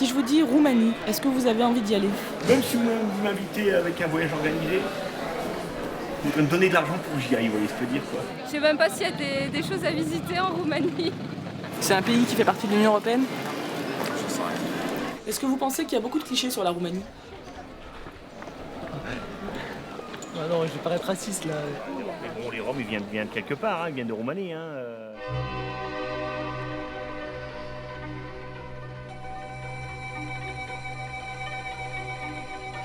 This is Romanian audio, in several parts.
Si je vous dis Roumanie, est-ce que vous avez envie d'y aller? Même si vous m'invitez avec un voyage organisé, vous devez me donner de l'argent pour que j'y aille, vous voyez ce que je veux dire, quoi. Je sais même pas s'il y a des choses à visiter en Roumanie. C'est un pays qui fait partie de l'Union européenne? Je sais rien. Est-ce que vous pensez qu'il y a beaucoup de clichés sur la Roumanie? Ah non, je vais paraître raciste là. Mais bon, les Roms, ils viennent de quelque part, hein, ils viennent de Roumanie.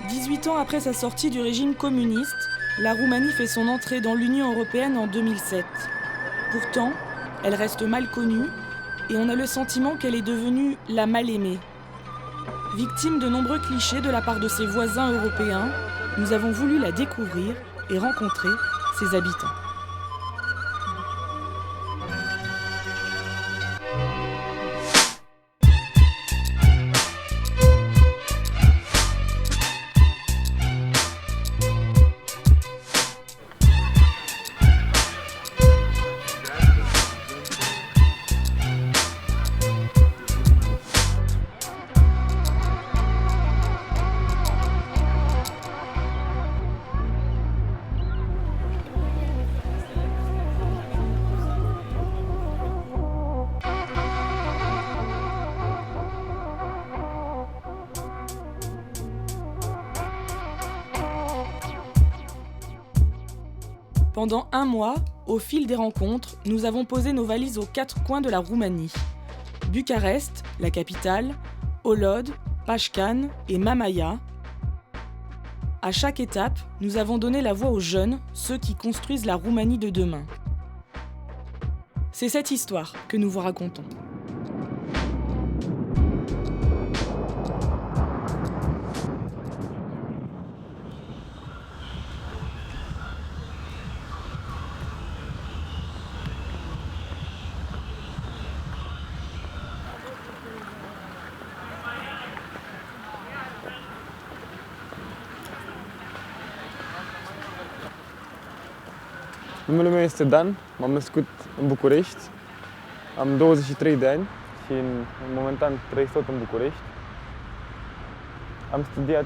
18 ans après sa sortie du régime communiste, la Roumanie fait son entrée dans l'Union européenne en 2007. Pourtant, elle reste mal connue et on a le sentiment qu'elle est devenue la mal-aimée. Victime de nombreux clichés de la part de ses voisins européens, nous avons voulu la découvrir et rencontrer ses habitants. Pendant un mois, au fil des rencontres, nous avons posé nos valises aux 4 coins de la Roumanie. Bucarest, la capitale, Olod, Pașcani et Mamaia. À chaque étape, nous avons donné la voix aux jeunes, ceux qui construisent la Roumanie de demain. C'est cette histoire que nous vous racontons. Numele meu este Dan, m-am născut în București, am 23 de ani și momentan trăiesc tot în București. Am studiat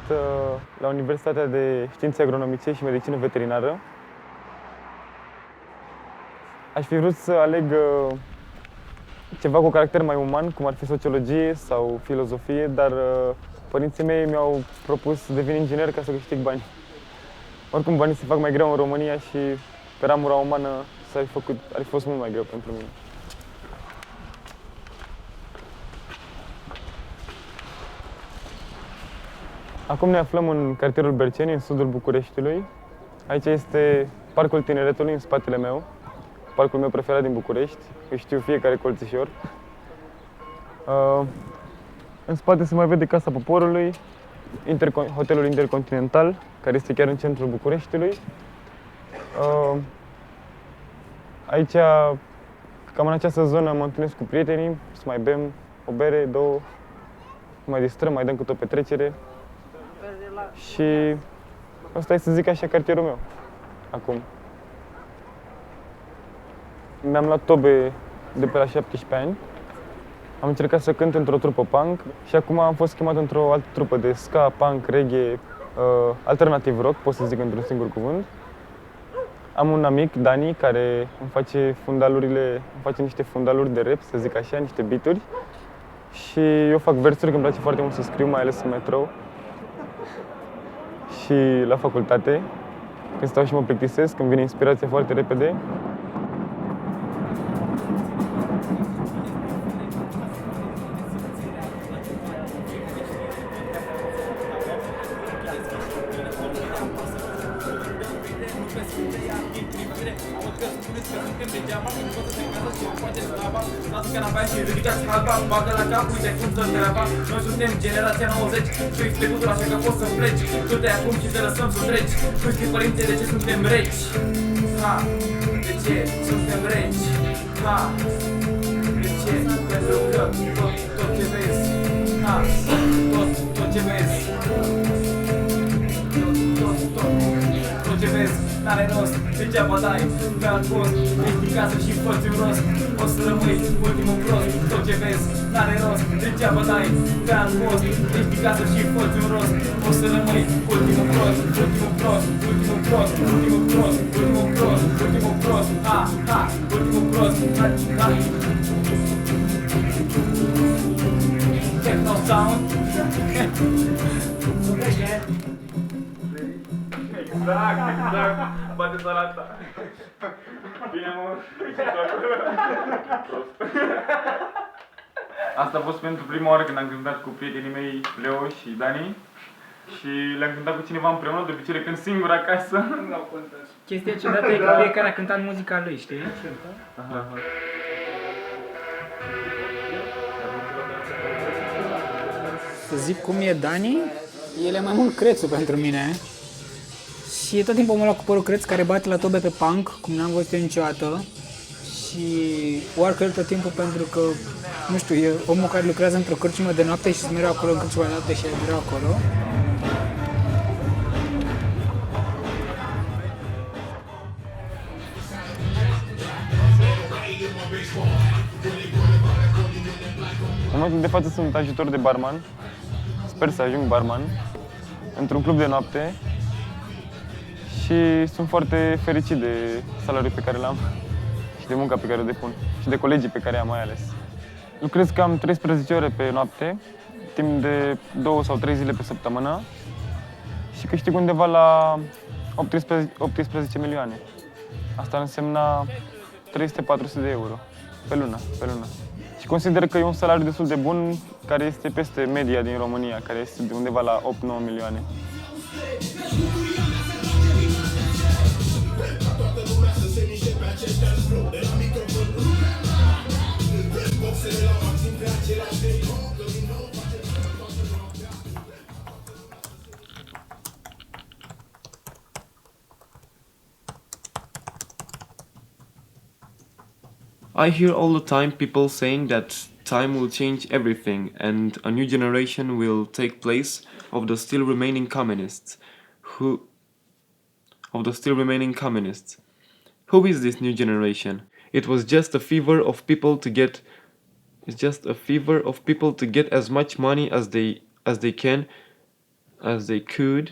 la Universitatea de Științe Agronomice și Medicină Veterinară. Aș fi vrut să aleg ceva cu caracter mai uman, cum ar fi sociologie sau filozofie, dar părinții mei mi-au propus să devin inginer ca să câștig bani. Oricum banii se fac mai greu în România și pe ramura umană ar fi fost mult mai greu pentru mine. Acum ne aflăm în cartierul Berceni, în sudul Bucureștiului. Aici este Parcul Tineretului, în spatele meu. Parcul meu preferat din București. Eu știu fiecare colțișor. În spate se mai vede Casa Poporului, hotelul Intercontinental, care este chiar în centrul Bucureștiului. Aici, cam în această zonă, mă întâlnesc cu prietenii, să mai bem o bere, două, mai distrăm, mai dăm câte o petrecere. Și asta e, să zic așa, cartierul meu, acum. Mi-am luat tobe de pe la 17 ani. Am încercat să cânt într-o trupă punk și acum am fost chemat într-o altă trupă de ska, punk, reggae, alternativ rock, pot să zic într-un singur cuvânt. Am un amic, Dani, care îmi face niște fundaluri de rap, să zic așa, niște beaturi. Și eu fac versuri, că îmi place foarte mult să scriu, mai ales în metrou și la facultate. Când stau și mă plictisesc, când vine inspirația foarte repede. Noi suntem generația 90, tu ești trecutul, așa că poți să pleci. Tu te acum și te lăsăm să treci. Tu știi, părinte, de ce suntem reci? Ha, de ce suntem reci? Ha, de ce? Pentru că tot ce vezi. Ha, tot ce vezi. Tot ce vezi. n-are rost, degeaba dai pe alt post. Ești din casă și fă-ți un rost, o să rămâi ultimul prost. Tot ce vezi n-are rost, degeaba dai pe alt post. Ești din casă și fă-ți un rost, o să rămâi ultimul prost, ultimul prost, ultimul prost, ultimul prost, ultimul prost, ultimul prost, ha, ha, ultimul prost, ha, ha. Techno sound. Exact, exact. Bate salata. Bine, mă. Asta a fost pentru prima oară când am cântat cu prietenii mei, Leo și Dani. Și le-am cântat cu cineva împreună, de obicei le cânt singur acasă. Chestia ciudată e că fiecare a cântat muzica lui, știi? Aha. Să zic cum e Dani, el e mai mult Crețu pentru mine. Și tot timpul omul ăla cu părul creț care bate la tobe pe punk, cum n-am văzut eu niciodată. Și oarcă el tot timpul pentru că, nu știu, e omul care lucrează într-o cârciumă de noapte și se mereu acolo în cârciuma de noapte și e mereu acolo. În momentul de față sunt ajutor de barman. Sper să ajung barman într-un club de noapte și sunt foarte fericit de salariul pe care l-am și de munca pe care o depun și de colegii pe care am mai ales. Lucrez cam 13 ore pe noapte, timp de 2 sau 3 zile pe săptămână și câștig undeva la 18 milioane. Asta ar însemna 300-400 de euro pe lună. Și consider că e un salariu destul de bun, care este peste media din România, care este de undeva la 8-9 milioane. I hear all the time people saying that time will change everything and a new generation will take place of the still remaining communists. Who is this new generation? It was just a fever of people to get as much money as they could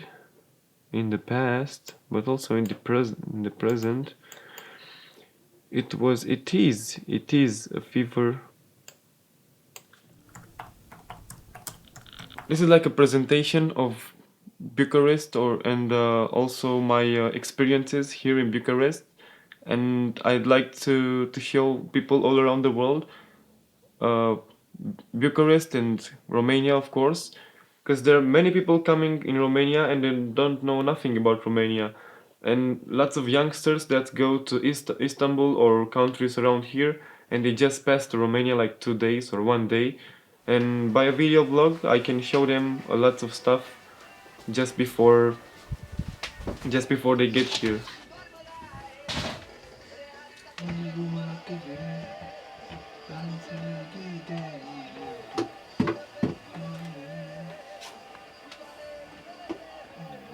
in the past, but also in the present. It is a fever. This is like a presentation of Bucharest and also my experiences here in Bucharest, and I'd like to show people all around the world Bucharest and Romania, of course, because there are many people coming in Romania and they don't know nothing about Romania. And lots of youngsters that go to Istanbul or countries around here and they just pass to Romania like 2 days or 1 day, and by a video vlog I can show them a lot of stuff just before they get here.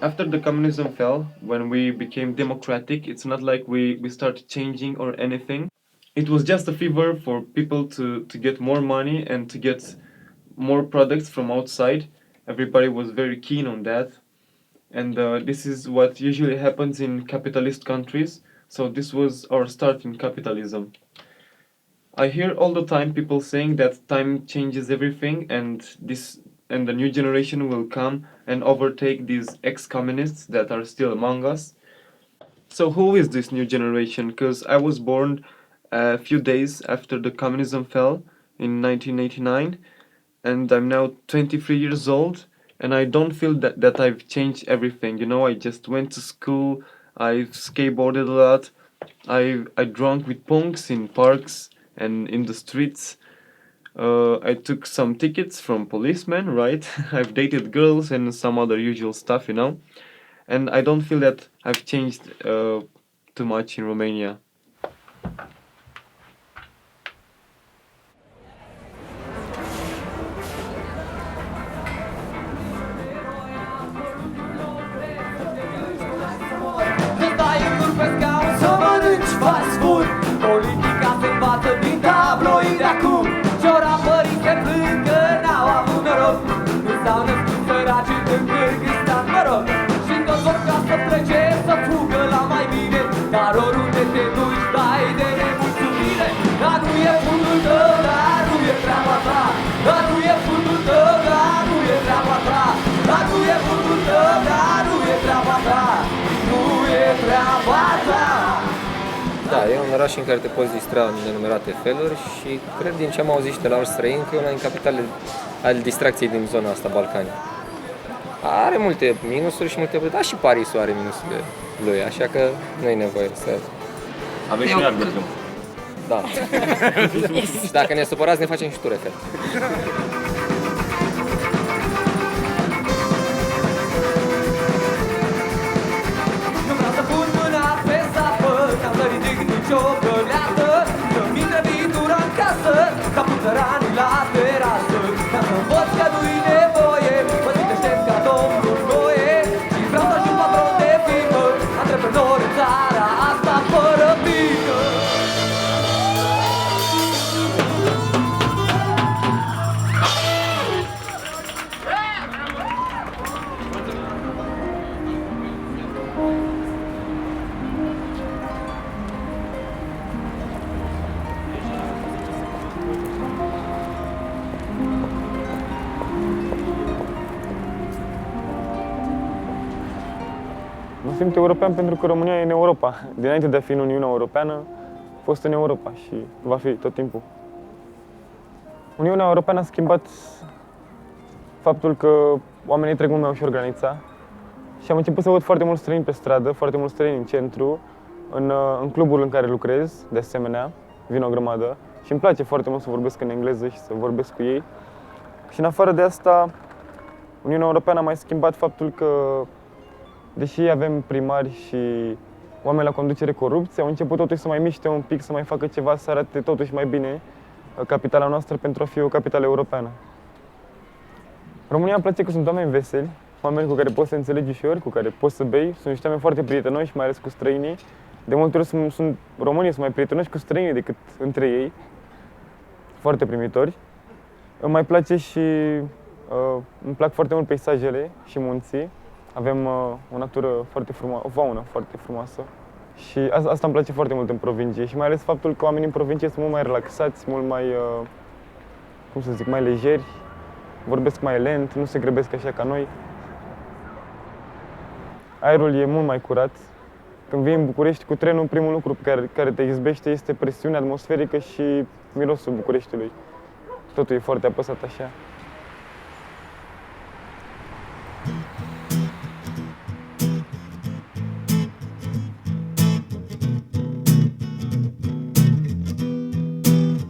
After the communism fell, when we became democratic, it's not like we started changing or anything. It was just a fever for people to get more money and to get more products from outside. Everybody was very keen on that. And this is what usually happens in capitalist countries. So this was our start in capitalism. I hear all the time people saying that time changes everything and the new generation will come and overtake these ex-communists that are still among us. So who is this new generation? Because I was born a few days after the communism fell in 1989, and I'm now 23 years old, and I don't feel that I've changed everything. You know, I just went to school, I've skateboarded a lot, I drank with punks in parks and in the streets. I took some tickets from policemen, right? I've dated girls and some other usual stuff, you know. And I don't feel that I've changed too much in Romania. Stai Da, e un oraș în care te poți distra în nenumărate feluri și cred din ce am auzit și de la alți străini că e una din capitalele ale distracției din zona asta, Balcanii. Are multe minusuri și multe... Da, și Parisul are minusurile lui, așa că nu e nevoie să... Aveți și noi arbitru. Da. Și dacă ne supărați, ne facem și tu refer. Nu vreau să pun mâna pe sapă, n-am să ridic nicio găleată. Să-mi intre vitura în casă, ca puțăranii la terasă. Ca să învăț că nu-i nevoie, mă simt deștept ca domnul Noe. Și vreau să ajung patron de firmă, antreprenor în țara asta fără pică. Mă simt european pentru că România e în Europa. Dinainte de a fi în Uniunea Europeană, a fost în Europa și va fi tot timpul. Uniunea Europeană a schimbat faptul că oamenii trec mult mai ușor granița și am început să văd foarte mulți străini pe stradă, foarte mulți străini în centru, în clubul în care lucrez, de asemenea, vin o grămadă și îmi place foarte mult să vorbesc în engleză și să vorbesc cu ei. Și în afară de asta, Uniunea Europeană a mai schimbat faptul că, deși avem primari și oameni la conducere corupți, au început totuși să mai miște un pic, să mai facă ceva, să arate totuși mai bine capitala noastră pentru a fi o capitală europeană. România îmi place că sunt oameni veseli, oameni cu care poți să înțelegi ușor, cu care poți să bei, sunt niște oameni foarte prietenoși, mai ales cu străinii. De multe ori românii sunt mai prietenoși cu străinii decât între ei, foarte primitori. Îmi mai place și îmi plac foarte mult peisajele și munții. Avem o natură foarte frumoasă, o faună foarte frumoasă și asta îmi place foarte mult în provincie și mai ales faptul că oamenii în provincie sunt mult mai relaxați, mult mai, cum să zic, mai lejeri, vorbesc mai lent, nu se grăbesc așa ca noi. Aerul e mult mai curat. Când vii în București cu trenul, primul lucru care te izbește este presiunea atmosferică și mirosul Bucureștiului. Totul e foarte apăsat așa.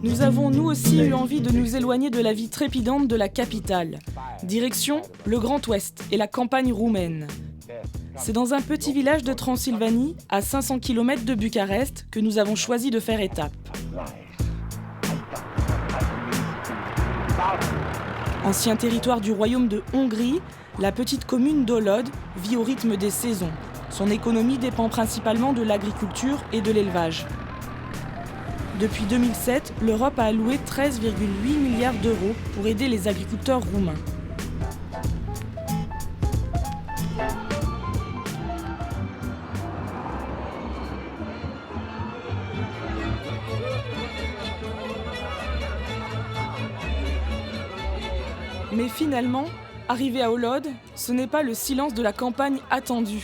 Nous avons nous aussi eu envie de nous éloigner de la vie trépidante de la capitale. Direction le Grand Ouest et la campagne roumaine. C'est dans un petit village de Transylvanie, à 500 km de Bucarest, que nous avons choisi de faire étape. Ancien territoire du royaume de Hongrie, la petite commune d'Olod vit au rythme des saisons. Son économie dépend principalement de l'agriculture et de l'élevage. Depuis 2007, l'Europe a alloué 13,8 milliards d'euros pour aider les agriculteurs roumains. Mais finalement, arrivé à Olod, ce n'est pas le silence de la campagne attendu.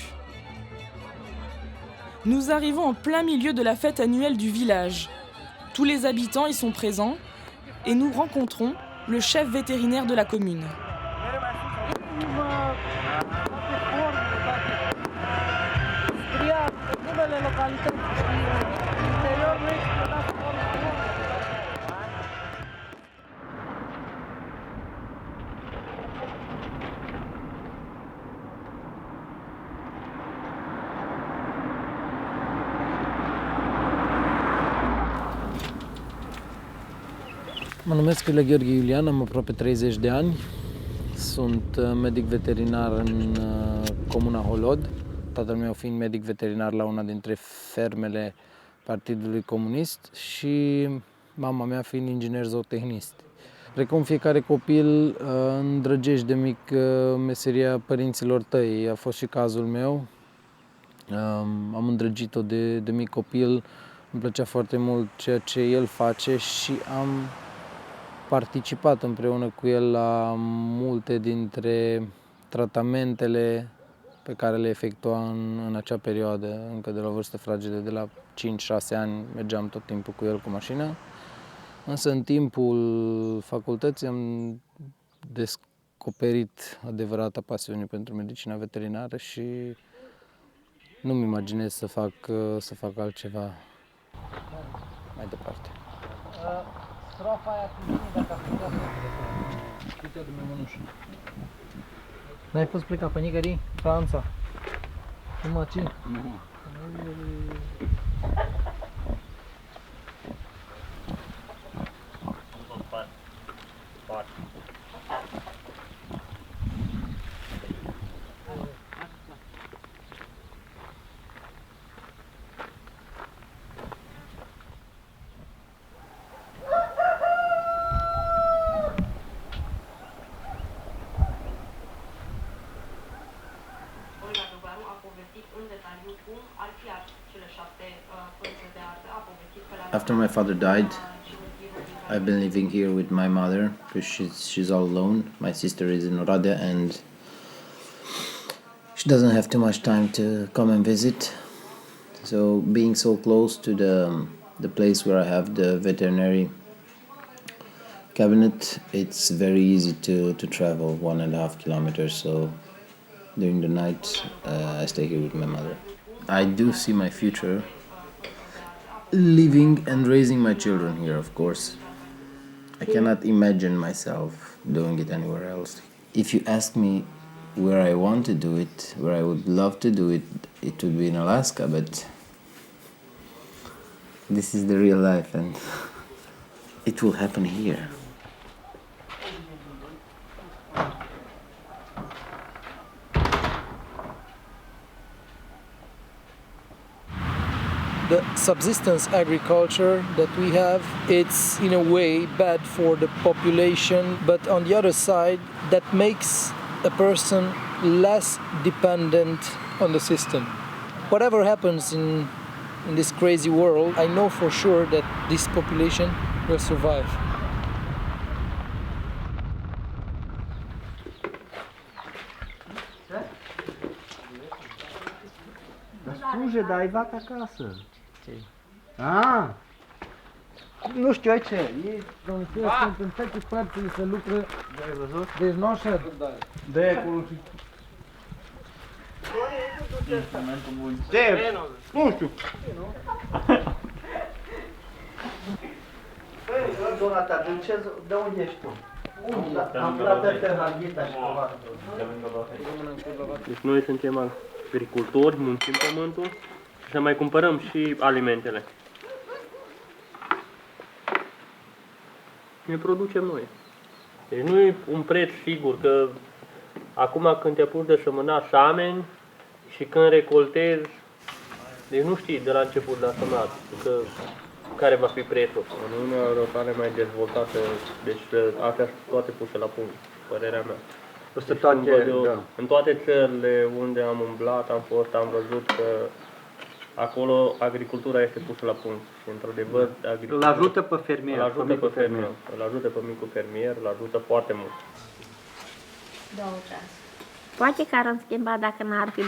Nous arrivons en plein milieu de la fête annuelle du village. Tous les habitants y sont présents et nous rencontrons le chef vétérinaire de la commune. Mă numesc Ilea Gheorghe Iulian, am aproape 30 de ani. Sunt medic veterinar în comuna Holod, tatăl meu fiind medic veterinar la una dintre fermele Partidului Comunist și mama mea fiind inginer zootehnist. Precum fiecare copil, îndrăgești de mic meseria părinților tăi. A fost și cazul meu. Am îndrăgit-o de mic copil, îmi plăcea foarte mult ceea ce el face și am participat împreună cu el la multe dintre tratamentele pe care le efectua în acea perioadă, încă de la o vârstă fragedă, de la 5-6 ani mergeam tot timpul cu el cu mașina. Însă în timpul facultății am descoperit adevărata pasiune pentru medicina veterinară și nu-mi imaginez să fac altceva mai departe. Strofa aia cu mine, dacă am putea să cutia de mămânușă. N-ai fost plecat pe nicării? Franța? Numai ce? Nu. After my father died, I've been living here with my mother because she's all alone. My sister is in Oradea and she doesn't have too much time to come and visit. So being so close to the place where I have the veterinary cabinet, it's very easy to travel 1.5 kilometers. So during the night, I stay here with my mother. I do see my future living and raising my children here, of course. I cannot imagine myself doing it anywhere else. If you ask me where I want to do it, where I would love to do it, it would be in Alaska, but this is the real life and it will happen here. The subsistence agriculture that we have, it's in a way bad for the population, but on the other side, that makes a person less dependent on the system. Whatever happens in this crazy world, I know for sure that this population will survive. Sluge, dar ai vaca acasă. Nu știu, ai ce? Ei, domnule, sunt în toate părțile să lucră. Ai văzut? Deci nu așa. De acolo și... De, nu știu. Păi, Donata, de unde ești tu? Am plătit pe Harghita și ceva. Deci noi suntem agricultori, muncim pământul și să mai cumpărăm și alimentele. Ne producem noi. Deci nu e un preț sigur că acum când te apuci de semănat sameni și când recoltezi, deci nu știi de la început de la semnat că care va fi prețul. În Uniunea Europeană e mai dezvoltată, deci astea sunt toate puse la punct, părerea mea. În toate țările unde am umblat, am văzut că acolo agricultura este pusă la punct și într-adevăr îl ajută pe fermier, îl ajută pe fermier, îl ajută pe micul fermier, îl ajută foarte mult. Poate că ar schimba dacă n-ar fi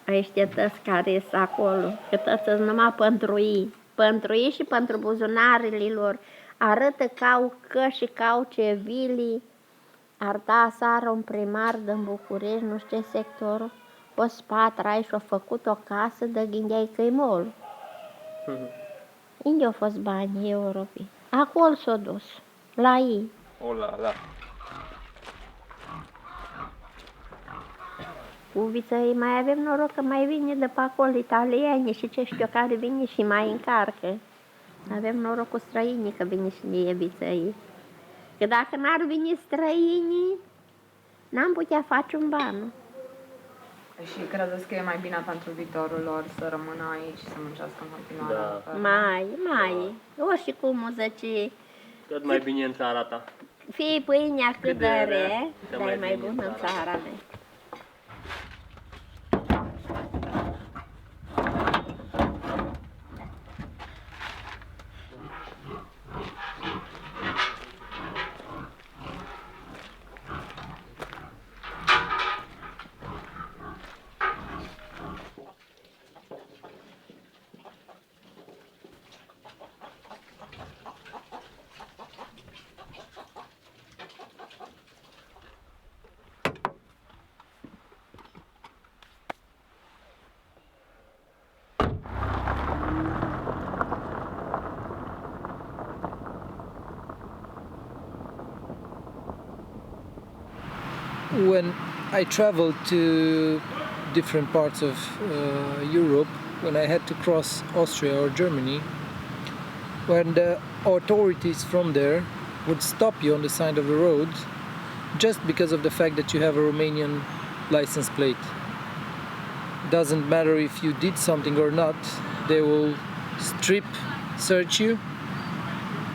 ăștia tăți care sunt acolo, că tăți sunt numai pentru ei și pentru buzunarele lor. Arătă că au căși, că au cevili. Ar da seară un primar din București, nu știu ce sectorul, o spatra și-a făcut o casă de gândeai că-i mol. Unde au fost banii europei? Acolo s-au dus, la ei. Da. Uviță, mai avem noroc că mai vine de pe acolo italieni și ce știu care vine și mai încarcă. Avem noroc cu străinii că vine și niebiță ei. Că dacă n-ar veni străinii, n-am putea face un ban. Și credeți că e mai bine pentru viitorul lor să rămână aici și să muncească în continuare? Da. Mai. Oricum o zice... Cât mai bine în țara ta. Fie pâinea cât de rea, dar e mai bună în țara mea. when I traveled to different parts of Europe, when I had to cross Austria or Germany, when the authorities from there would stop you on the side of the road just because of the fact that you have a Romanian license plate. Doesn't matter if you did something or not, they will search you,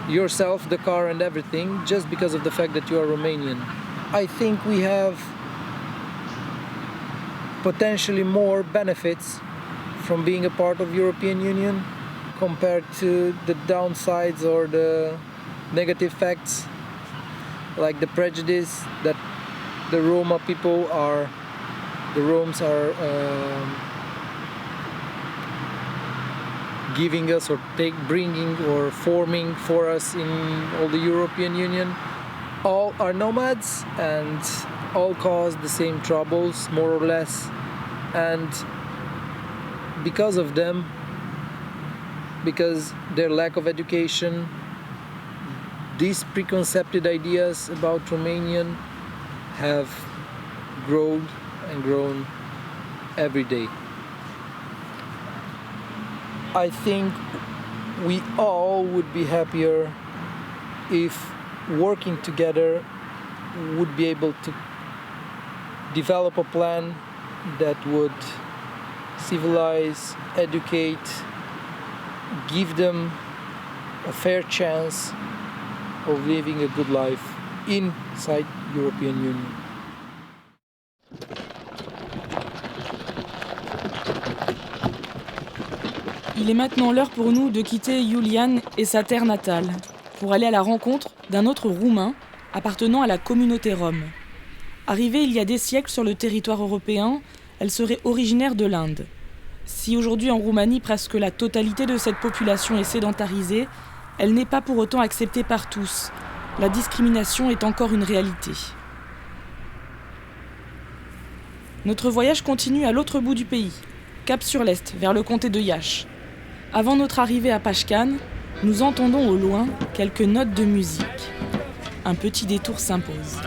yourself, the car and everything, just because of the fact that you are Romanian. I think we have potentially more benefits from being a part of European Union compared to the downsides or the negative facts, like the prejudice that the Roma people are, the Roms are giving us or bringing or forming for us in all the European Union. All are nomads and all cause the same troubles, more or less, and because of them, because their lack of education, these preconceived ideas about Romanian have grown and grown every day. I think we all would be happier if working together would be able to develop a plan that would civilize, educate, give them a fair chance of living a good life inside European Union. Il est maintenant l'heure pour nous de quitter Iulian et sa terre natale pour aller à la rencontre d'un autre Roumain appartenant à la communauté rome. Arrivée il y a des siècles sur le territoire européen, elle serait originaire de l'Inde. Si aujourd'hui en Roumanie presque la totalité de cette population est sédentarisée, elle n'est pas pour autant acceptée par tous. La discrimination est encore une réalité. Notre voyage continue à l'autre bout du pays, cap sur l'est, vers le comté de Iași. Avant notre arrivée à Pașcani, nous entendons au loin quelques notes de musique. Un petit détour s'impose.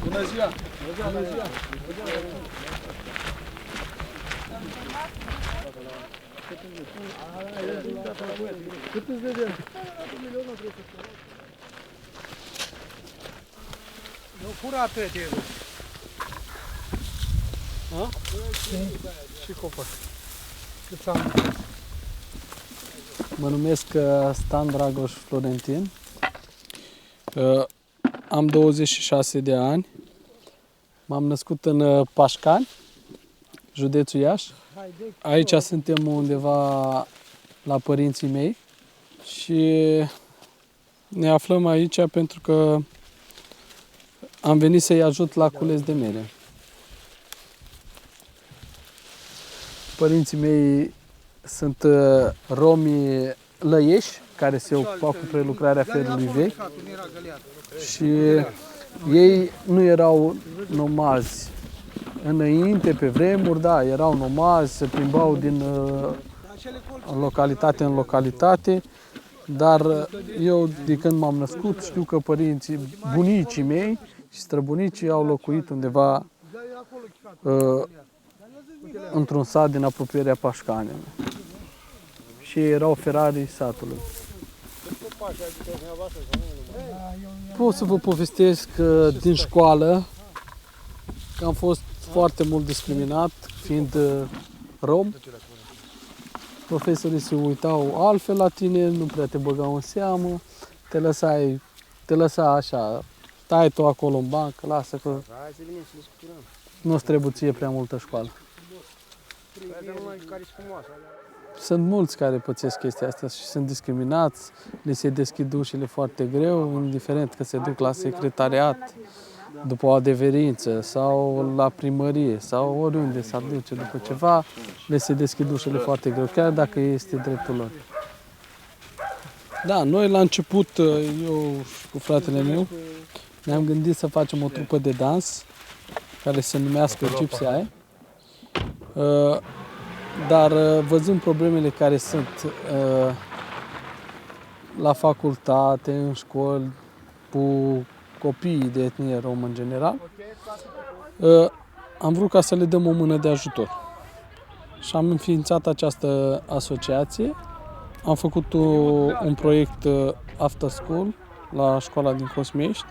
Bună ziua! Bună ziua! Cât îți vede? Milionul trebuie să fie. Nu fura pe tine. Ha? Și copac. Cât am? Mă numesc Stan Dragoș Florentin. Am 26 de ani. M-am născut în Pașcani, județul Iași. Aici suntem undeva la părinții mei și ne aflăm aici pentru că am venit să-i ajut la cules de mere. Părinții mei sunt romi lăieși, care se ocupau cu prelucrarea ferului vechi și ei nu erau nomazi. Înainte, pe vremuri, da, erau nomazi, se plimbau din localitate în localitate, dar eu, de când m-am născut, știu că bunicii mei și străbunicii au locuit undeva într-un sat din apropierea Pașcanei. Și erau Ferrari satului. Pot să vă povestesc din școală că am fost foarte mult discriminat, fiind rom. Profesorii se uitau altfel la tine, nu prea te băgau în seamă, te lăsa așa, stai tu acolo în bancă, lasă că nu-ți trebuie ție prea multă școală. Sunt mulți care pățesc chestia asta și sunt discriminați, li se deschid ușile foarte greu, indiferent că se duc la secretariat după o adeverință sau la primărie sau oriunde s-ar duce după ceva, le se deschid ușile foarte greu, chiar dacă este dreptul lor. Da, noi la început, eu și cu fratele meu, ne-am gândit să facem o trupă de dans care se numească Gypsy Eye. Dar văzând problemele care sunt la facultate, în școli, cu copiii de etnie romă în general, am vrut ca să le dăm o mână de ajutor. Și am înființat această asociație. Am făcut un proiect after school la școala din Cosmiești,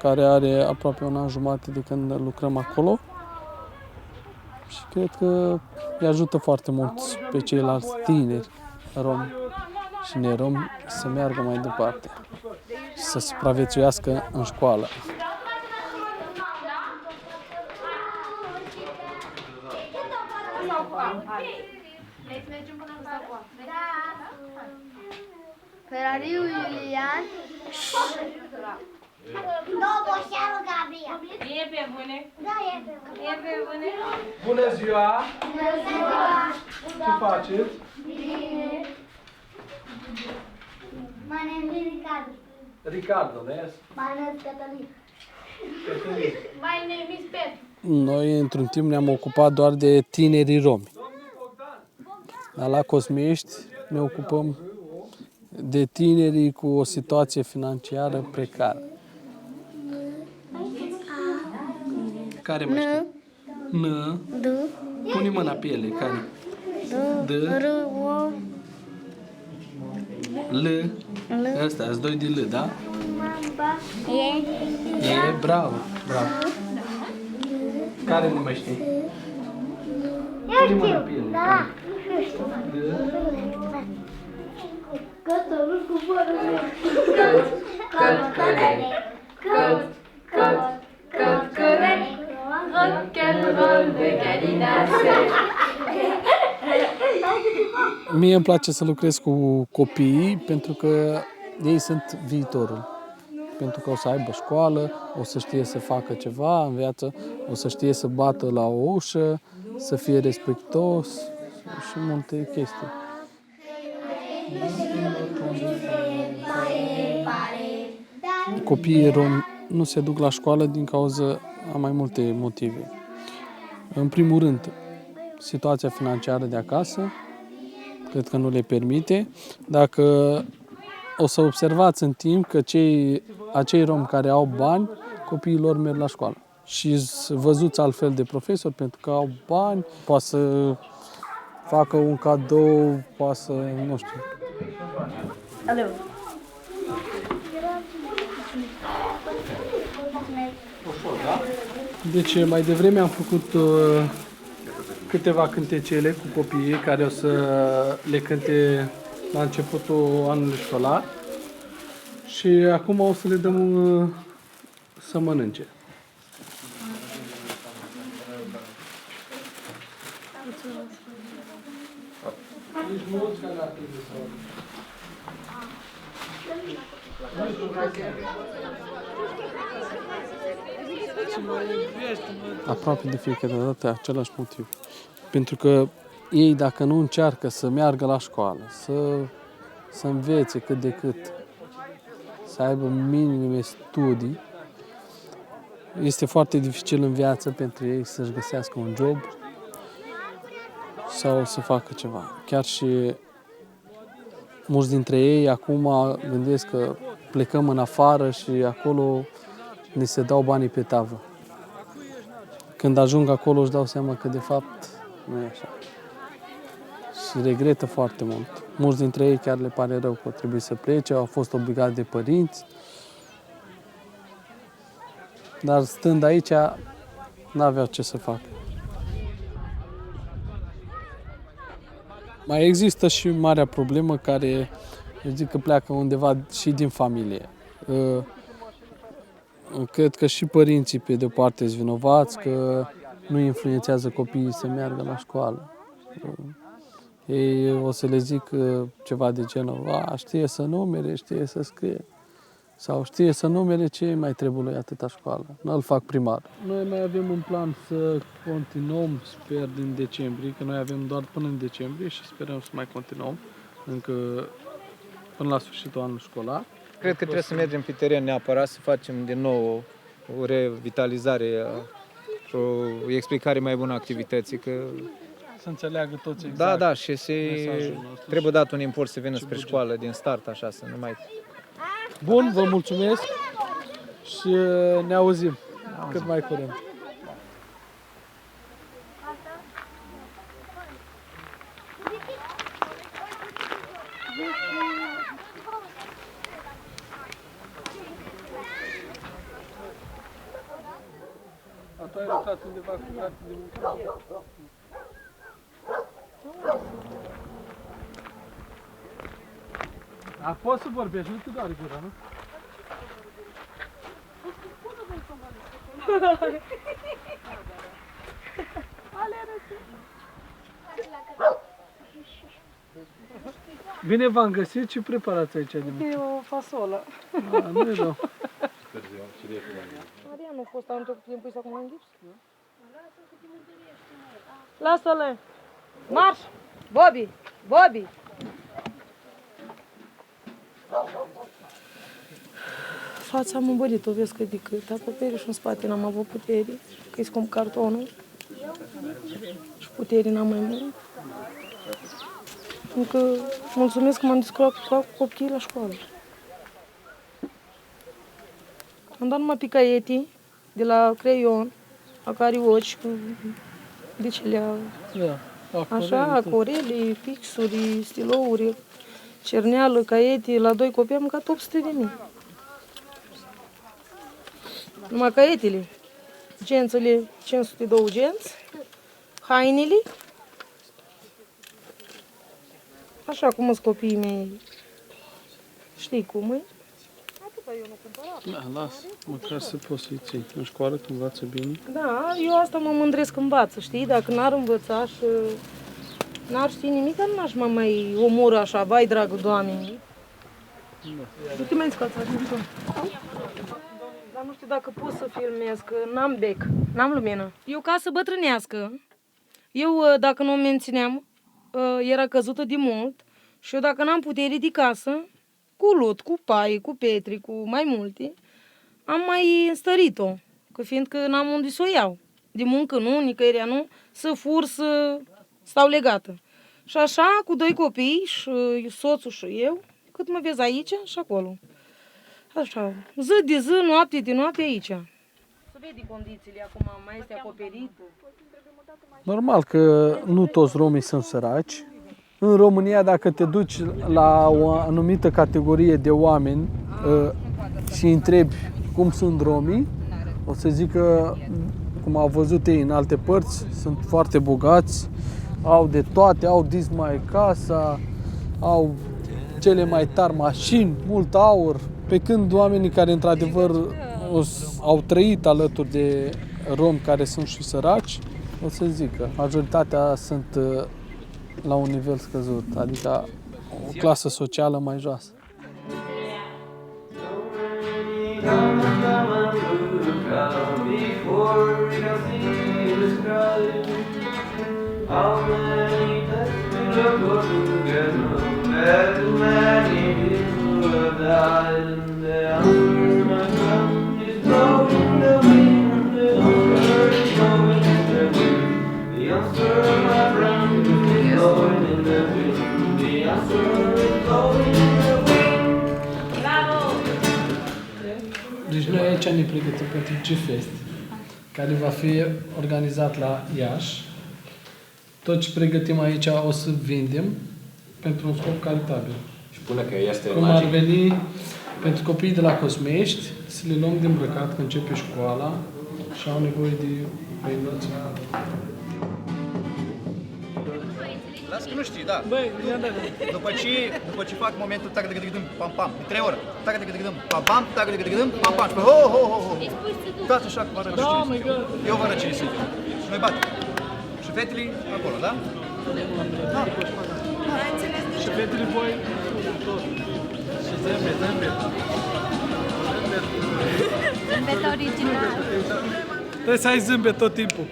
care are aproape un an jumate de când lucrăm acolo. Și cred că îi ajută foarte mult pe ceilalți tineri romi și neromi să meargă mai departe și să supraviețuiască în școală. Ferariu Iulian. E pe bune? Da, e pe bune. Bună ziua! Bună ziua! Ce faceți? Bine. My name is Ricardo. Ricardo, yes? My name is Catalin. Cătălin. My name is Pet. Noi, într-un timp, ne-am ocupat doar de tinerii romi. Dar la Cosmiești ne ocupăm de tinerii cu o situație financiară precară. Care mai știi? N. D. Pune mâna pe ele. Care? D. R. O. L. Ăsta, sunt doi de L, da? E. E, bravo, bravo. Care nu mai știi? Pune mâna pe ele. Da. Cătăruș cu fără. Mie îmi place să lucrez cu copiii pentru că ei sunt viitorul. Pentru că o să aibă școală, o să știe să facă ceva în viață, o să știe să bată la o ușă, să fie respectos și multe chestii. Copiii romi nu se duc la școală din cauza a mai multe motive. În primul rând, situația financiară de acasă, cred că nu le permite. Dacă o să observați în timp că acei romi care au bani, copiii lor merg la școală. Și sunt văzuți altfel de profesori pentru că au bani, poate să facă un cadou, poate să, nu știu. Alo. Deci mai devreme am făcut câteva cântecele cu copiii care o să le cânte la începutul anului școlar și acum o să le dăm să mănânce. Aproape de fiecare dată același motiv. Pentru că ei, dacă nu încearcă să meargă la școală, să învețe cât de cât, să aibă minime studii, este foarte dificil în viață pentru ei să-și găsească un job sau să facă ceva. Chiar și mulți dintre ei acum gândesc că plecăm în afară și acolo ne se dau banii pe tavă. când ajung acolo își dau seama că de fapt nu e așa. Și regretă foarte mult. Mulți dintre ei chiar le pare rău că trebuie să plece, au fost obligați de părinți. Dar stând aici, n-aveau ce să facă. Mai există și marea problemă care, eu zic că pleacă undeva și din familie. Cred că și părinții pe de-o parte sunt vinovați, că nu influențează copiii să meargă la școală. Ei o să le zic ceva de genul, știe să numere, știe să scrie. Sau știe să numere, ce mai trebuie lui atâta școală. Nu-l fac primar. Noi mai avem un plan să continuăm, sper, din decembrie, că noi avem doar până în decembrie și sperăm să mai continuăm încă până la sfârșitul anului școlar. Cred că trebuie să mergem pe teren neapărat, să facem din nou o revitalizare, o explicare mai bună a activității. Că... Să înțeleagă toți exact. Da, și trebuie dat un impuls să vină spre școală din start, așa, să nu mai... Bun, vă mulțumesc și ne auzim cât mai curând. Tu ai lucrat undeva cu carte de muncă? Poți să vorbești, nu te doare gura, nu? Bine v-am găsit, ce preparați aici de mult? E o fasolă. Nu e rău. Maria, nu a fost tot timpul să acum în gips? Lasă-le! Marș! Bobby! Bobby! Fața am îmbălit-o, vezi că de cât acoperi și în spate n-am avut putere, că-i scump cartonul și putere n-am mai mult. Încă mulțumesc că m-am descurcat cu copiii la școală. Am dat numai pe caiete, de la creion, acarioci, de celea, așa, acorele, pixuri, stilouri, cerneală, caiete, la 2 copii am mâncat 800.000. Numai caietele, gențele, 502 genți, hainele, așa cum sunt copiii mei, știi cum e? Atâta eu nu cumpărat. Da, las, măcar să poți să-i ții. În școală tu învață bine? Da, eu asta mă mândresc că învață, știi? Dacă n-ar învăța și n-ar ști nimic, dar n-aș mă mai omoră așa, vai dragă Doamne. Du-te mai scoați așa. Dar nu știu dacă pot să filmez, că n-am bec, n-am lumină. Eu ca să bătrânească, eu dacă nu o mențineam, era căzută de mult și eu dacă n-am putere de casă, cu lut, cu paie, cu petri, cu mai multe, am mai înstărit-o, că fiindcă n-am unde să o iau. De muncă nu, nicăierea nu, să fur, să stau legată. Și așa, cu 2 copii, și soțul și eu, cât mă vezi aici și acolo. Așa, zi de zi, noapte de noapte aici. Să vede condițiile acum, mai este acoperit. Normal că nu toți romii sunt săraci. În România, dacă te duci la o anumită categorie de oameni și întrebi cum sunt romii, o să zică, cum au văzut ei în alte părți, sunt foarte bogați, au de toate, au dismai casa, au cele mai tari mașini, mult aur, pe când oamenii care într-adevăr au trăit alături de romi care sunt și săraci, o să zică, majoritatea sunt la un nivel scăzut, adică o clasă socială mai joasă. Deci noi aici ne pregătim pentru G-Fest. care va fi organizat la Iași. Tot ce pregătim aici o să vindem pentru un scop caritabil. Și până că este cum magic. ar veni pentru copiii de la Cosmești, să le luăm de îmbrăcat când începe școala și au nevoie de pregătiți. Lasă că nu știi, da. Băi, după ce fac momentul tac de gâdâm pam pam, de 3 ore. Tac de gâdâm pam pam, tac de gâdâm pam pam. Ho ho ho ho. Dați așa cum arăt cine. Eu vă arăt cine sunt. Și noi batem. Și fetele acolo, da? Da. Și fetele voi și zâmbet. Zâmbet original. Trebuie să ai zâmbet tot timpul.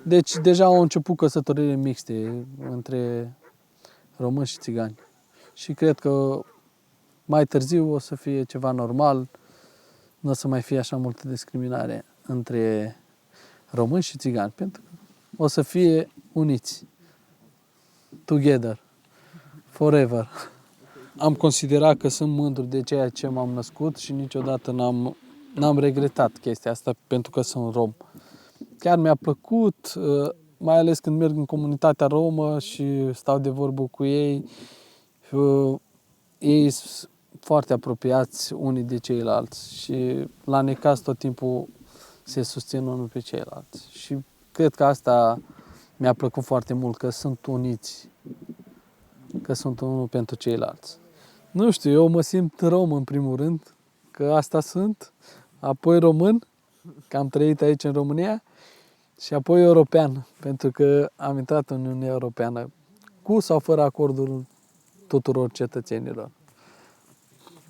Deci deja au început căsătoriile mixte între români și țigani. Și cred că mai târziu o să fie ceva normal, nu o să mai fie așa multă discriminare între români și țigani, pentru că o să fie uniți. Together. Forever. Am considerat că sunt mândru de ceea ce m-am născut și niciodată n-am regretat chestia asta pentru că sunt rom. Chiar mi-a plăcut, mai ales când merg în comunitatea romă și stau de vorbă cu ei. Ei sunt foarte apropiați unii de ceilalți și la necaz tot timpul se susțin unul pe ceilalți. Și cred că asta mi-a plăcut foarte mult, că sunt uniți, că sunt unul pentru ceilalți. Nu știu, eu mă simt rom în primul rând, că asta sunt, apoi român, că am trăit aici în România, și apoi european, pentru că am intrat în Uniunea Europeană, cu sau fără acordul tuturor cetățenilor.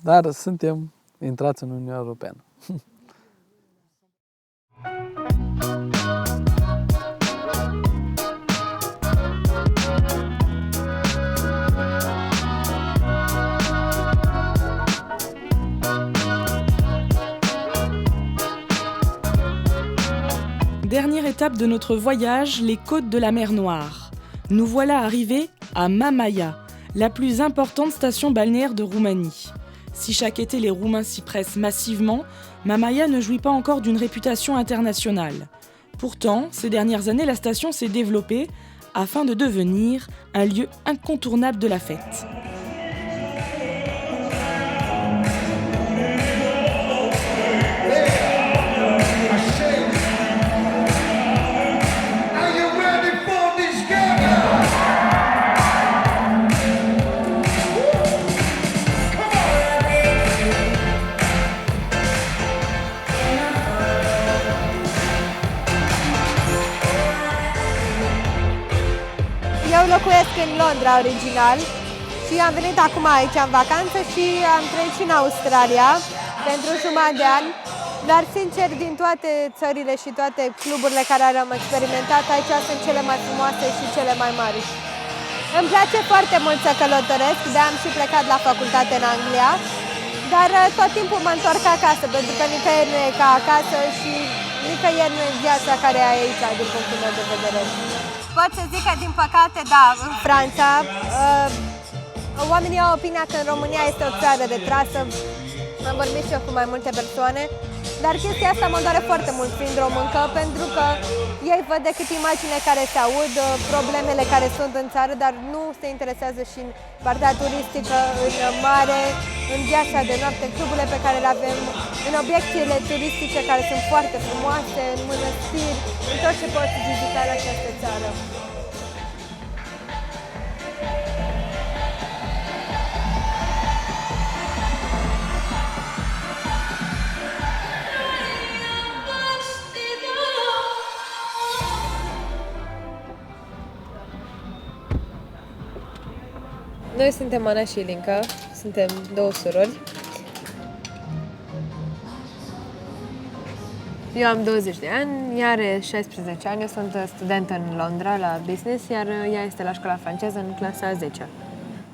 Dar suntem intrați în Uniunea Europeană. Dernière étape de notre voyage, les côtes de la mer Noire. Nous voilà arrivés à Mamaia, la plus importante station balnéaire de Roumanie. Si chaque été les Roumains s'y pressent massivement, Mamaia ne jouit pas encore d'une réputation internationale. Pourtant, ces dernières années, la station s'est développée afin de devenir un lieu incontournable de la fête. Eu locuiesc în Londra original și am venit acum aici în vacanță și am trăit și în Australia pentru jumătate de an. Dar sincer, din toate țările și toate cluburile care am experimentat, aici sunt cele mai frumoase și cele mai mari. Îmi place foarte mult să călătoresc, de-aia am și plecat la facultate în Anglia, dar tot timpul mă întorc acasă, pentru că nicăieri nu e ca acasă și nicăieri nu e viața care e aici, din punctul meu de vedere. Pot să zic că, din păcate, da, în Franța, oamenii au opinia că în România este o țară de trasă. Am vorbit și eu cu mai multe persoane, dar chestia asta mă doare foarte mult fiind româncă, pentru că ei văd decât imagine care se aud, problemele care sunt în țară, dar nu se interesează și în partea turistică, în mare, în viața de noapte, în cluburile pe care le avem, în obiectele turistice care sunt foarte frumoase, în mănăstiri, în tot ce poți vizita în această țară. Noi suntem Ana și Ilinca, suntem două surori. Eu am 20 de ani, ea are 16 ani, eu sunt studentă în Londra la business, iar ea este la școala franceză în clasa a 10-a.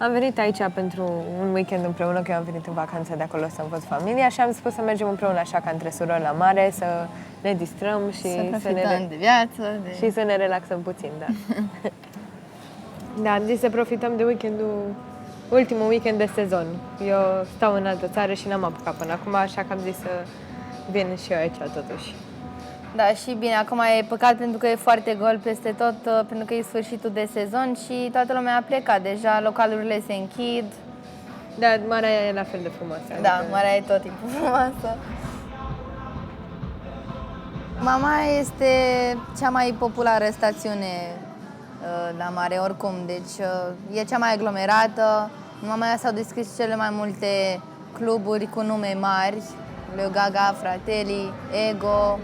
Am venit aici pentru un weekend împreună, că eu am venit în vacanță de acolo să-mi văd familia și am spus să mergem împreună așa ca între surori la mare, să ne distrăm și de viață. Și să ne relaxăm puțin, da. Da, am zis să profităm de ultimul weekend de sezon. Eu stau în altă țară și n-am apucat până acum, așa că am zis să vin și eu aici totuși. Da, și bine, acum e păcat pentru că e foarte gol peste tot, pentru că e sfârșitul de sezon și toată lumea a plecat. Deja localurile se închid. Da, marea e la fel de frumoasă. Da, marea e tot timpul frumoasă. Mama este cea mai populară stațiune la mare, oricum, deci e cea mai aglomerată. În Mamaia s-au deschis cele mai multe cluburi cu nume mari, Leo Gaga, Fratelli, Ego.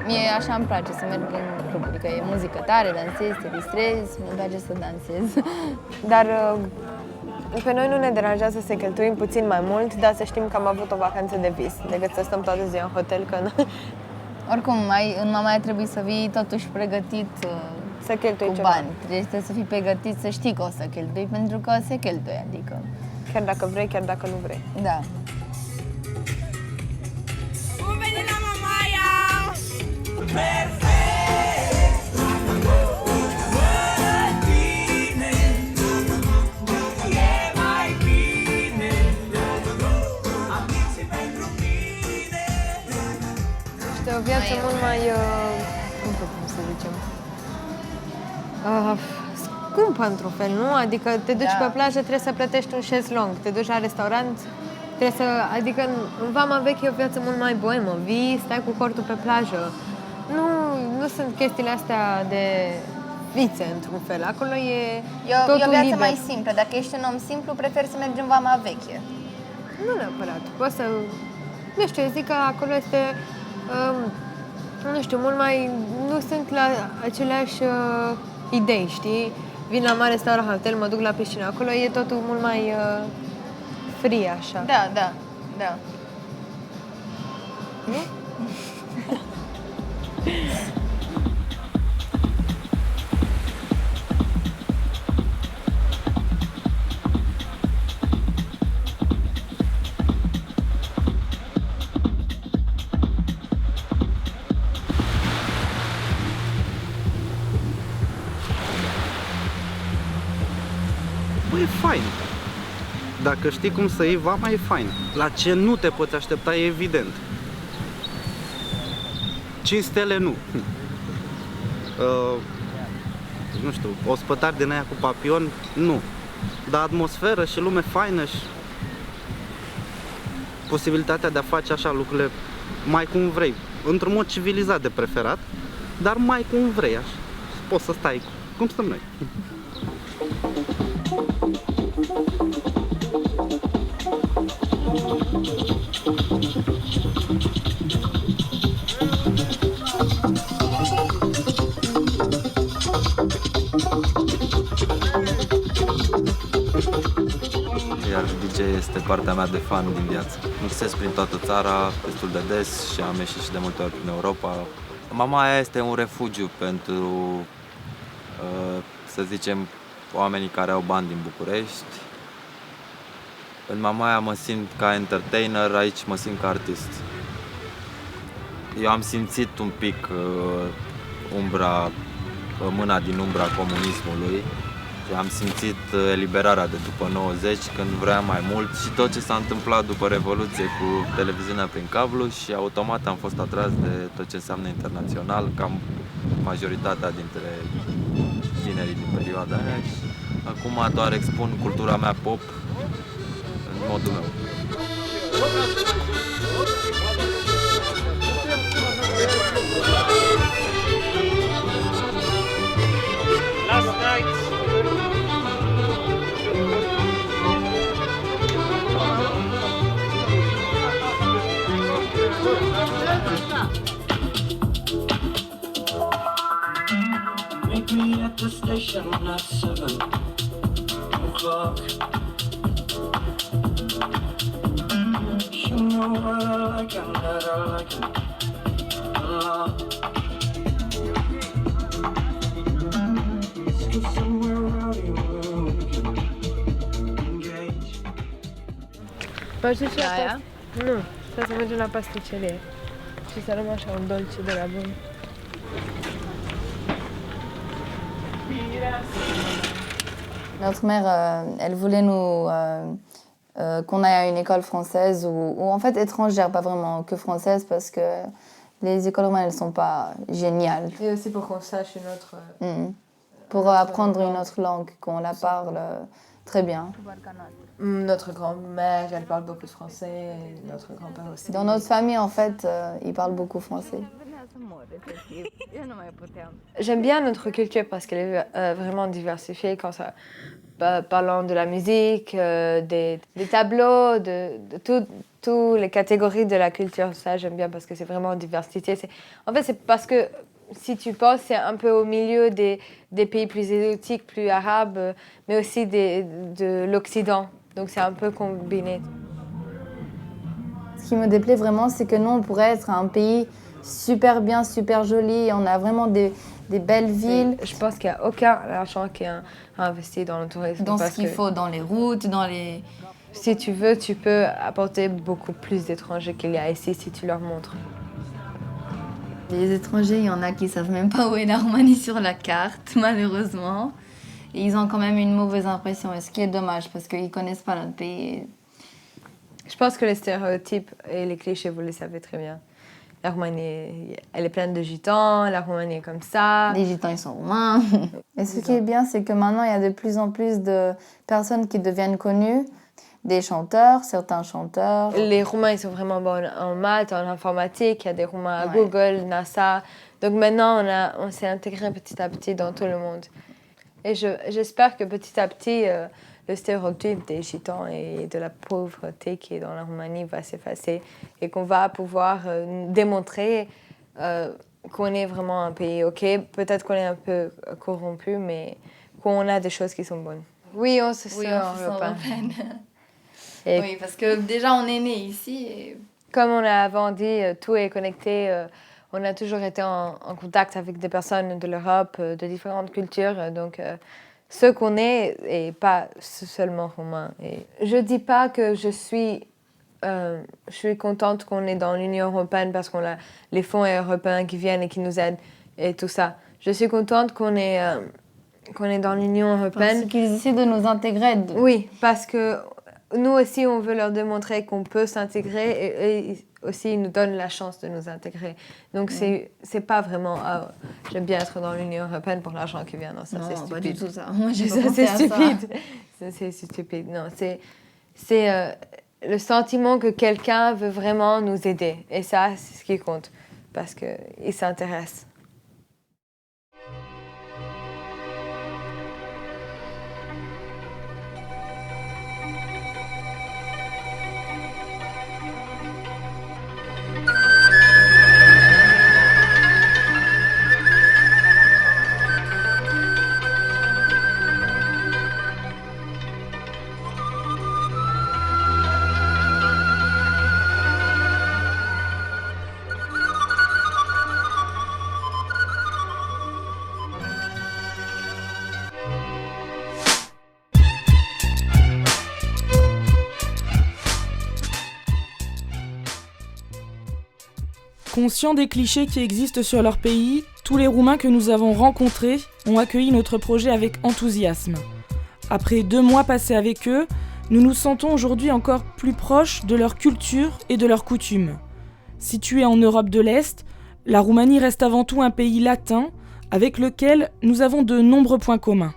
Mie așa îmi place să merg în cluburi, că e muzică tare, dansezi, te distrezi, îmi place să dansez. Dar pe noi nu ne deranjează să cheltuim puțin mai mult, dar să știm că am avut o vacanță de vis, decât să stăm toată ziua în hotel, că oricum, în Mamaia trebuie să vii totuși pregătit să cheltui cu ceva. bani. Trebuie să fii pregătit să știi că o să cheltui, pentru că se cheltuie, adică... Chiar dacă vrei, chiar dacă nu vrei. Da. Bun venit la Mamaia! Perfect! Este o viață mult mai, cum să zicem, scumpă într-un fel, nu? Adică te duci pe plajă, trebuie să plătești un șezlong, te duci la restaurant, trebuie să, adică în Vama Veche e o viață mult mai boemă, vii, stai cu cortul pe plajă. Nu sunt chestiile astea de vițe, într-un fel, acolo e totul E o viață liber. mai simplă, dacă ești un om simplu, preferi să mergi în Vama Veche. Nu neapărat, poți să, nu știu, zic că acolo este... nu știu, mult mai... Nu sunt la aceleași idei, știi? Vin la mare, stau la hotel, mă duc la piscină. Acolo e totul mult mai free, așa. Da. Nu? E fain. Dacă știi cum să iei Vama, e fain. La ce nu te poți aștepta e evident. 5 stele nu. Nu știu, ospătari din aia cu papion, nu. Dar atmosferă și lume faină și posibilitatea de a face așa lucrurile mai cum vrei. Într-un mod civilizat de preferat, dar mai cum vrei, așa. Poți să stai cum stăm noi. Iar DJ este partea mea de fan din viață. Mixez prin toată țara, destul de des și am ieșit și de multe ori prin Europa. Mamaia este un refugiu pentru, să zicem, oamenii care au bani din București. În Mamaia mă simt ca entertainer, aici mă simt ca artist. Eu am simțit un pic mâna din umbra comunismului. Am simțit eliberarea de după 90, când vreau mai mult și tot ce s-a întâmplat după Revoluție cu televiziunea prin cablu și automat am fost atras de tot ce înseamnă internațional, cam majoritatea dintre tinerii din perioada aia și acum doar expun cultura mea pop în modul meu. Last night. Mai știi ce asta? Nu, stai să mergem la pasticcerie și să luăm așa un dolce de la bun. Notre mère, elle voulait nous qu'on aille à une école française ou en fait étrangère, pas vraiment que française parce que les écoles roumaines elles sont pas géniales. Et aussi pour qu'on sache une autre. Pour apprendre une autre langue, qu'on la parle très bien. Notre grand-mère, elle parle beaucoup de français, et notre grand-père aussi. Dans notre famille, en fait, ils parlent beaucoup français. J'aime bien notre culture parce qu'elle est vraiment diversifiée quand ça, parlant de la musique, des tableaux, de toutes les catégories de la culture. Ça, j'aime bien parce que c'est vraiment diversité. En fait, c'est parce que si tu penses, c'est un peu au milieu des pays plus exotiques, plus arabes, mais aussi de l'Occident. Donc c'est un peu combiné. Ce qui me déplaît vraiment, c'est que nous, on pourrait être un pays super bien, super joli. On a vraiment des belles villes. Je pense qu'il n'y a aucun argent qui est investi dans le tourisme. Dans ce qu'il faut, dans les routes, dans les... Si tu veux, tu peux apporter beaucoup plus d'étrangers qu'il y a ici si tu leur montres. Les étrangers, il y en a qui ne savent même pas où est la Roumanie sur la carte, malheureusement. Et ils ont quand même une mauvaise impression, et ce qui est dommage, parce qu'ils ne connaissent pas notre pays. Je pense que les stéréotypes et les clichés, vous les savez très bien. La Roumanie, elle est pleine de gitans, la Roumanie est comme ça. Les gitans, ils sont roumains. Et ce qui est bien, c'est que maintenant, il y a de plus en plus de personnes qui deviennent connues. Des chanteurs, certains chanteurs. Les Roumains, ils sont vraiment bons en maths, en informatique. Il y a des Roumains à Google, NASA. Donc maintenant, on s'est intégré petit à petit dans tout le monde. Et j'espère que petit à petit, le stéréotype des gitans et de la pauvreté qui est dans la Roumanie va s'effacer et qu'on va pouvoir démontrer qu'on est vraiment un pays OK. Peut-être qu'on est un peu corrompu, mais qu'on a des choses qui sont bonnes. Oui, on se sent européenne. Oui, parce que déjà, on est né ici. Et... Comme on a avant dit, tout est connecté. On a toujours été en contact avec des personnes de l'Europe, de différentes cultures. Donc, ce qu'on est, et pas seulement roumain. Et je ne dis pas que je suis contente qu'on est dans l'Union européenne parce qu'on a les fonds européens qui viennent et qui nous aident et tout ça. Je suis contente qu'on est dans l'Union européenne. Parce qu'ils essaient de nous intégrer. Oui, parce que nous aussi, on veut leur démontrer qu'on peut s'intégrer et aussi, ils nous donnent la chance de nous intégrer. Donc, c'est pas vraiment j'aime bien être dans l'Union européenne pour l'argent qui vient. Non, ça, c'est stupide. Non, pas du tout ça. Moi, j'ai ça, c'est stupide. C'est stupide. Non, c'est le sentiment que quelqu'un veut vraiment nous aider. Et ça, c'est ce qui compte. Parce qu'il s'intéresse. Conscients des clichés qui existent sur leur pays, tous les Roumains que nous avons rencontrés ont accueilli notre projet avec enthousiasme. Après 2 mois passés avec eux, nous nous sentons aujourd'hui encore plus proches de leur culture et de leurs coutumes. Située en Europe de l'Est, la Roumanie reste avant tout un pays latin avec lequel nous avons de nombreux points communs.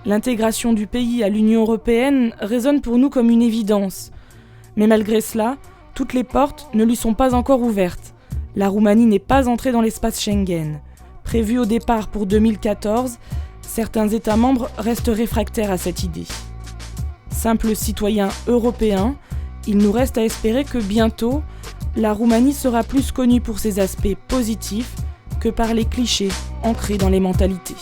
L'intégration du pays à l'Union européenne résonne pour nous comme une évidence. Mais malgré cela, toutes les portes ne lui sont pas encore ouvertes. La Roumanie n'est pas entrée dans l'espace Schengen. Prévu au départ pour 2014, certains États membres restent réfractaires à cette idée. Simples citoyens européens, il nous reste à espérer que bientôt, la Roumanie sera plus connue pour ses aspects positifs que par les clichés ancrés dans les mentalités.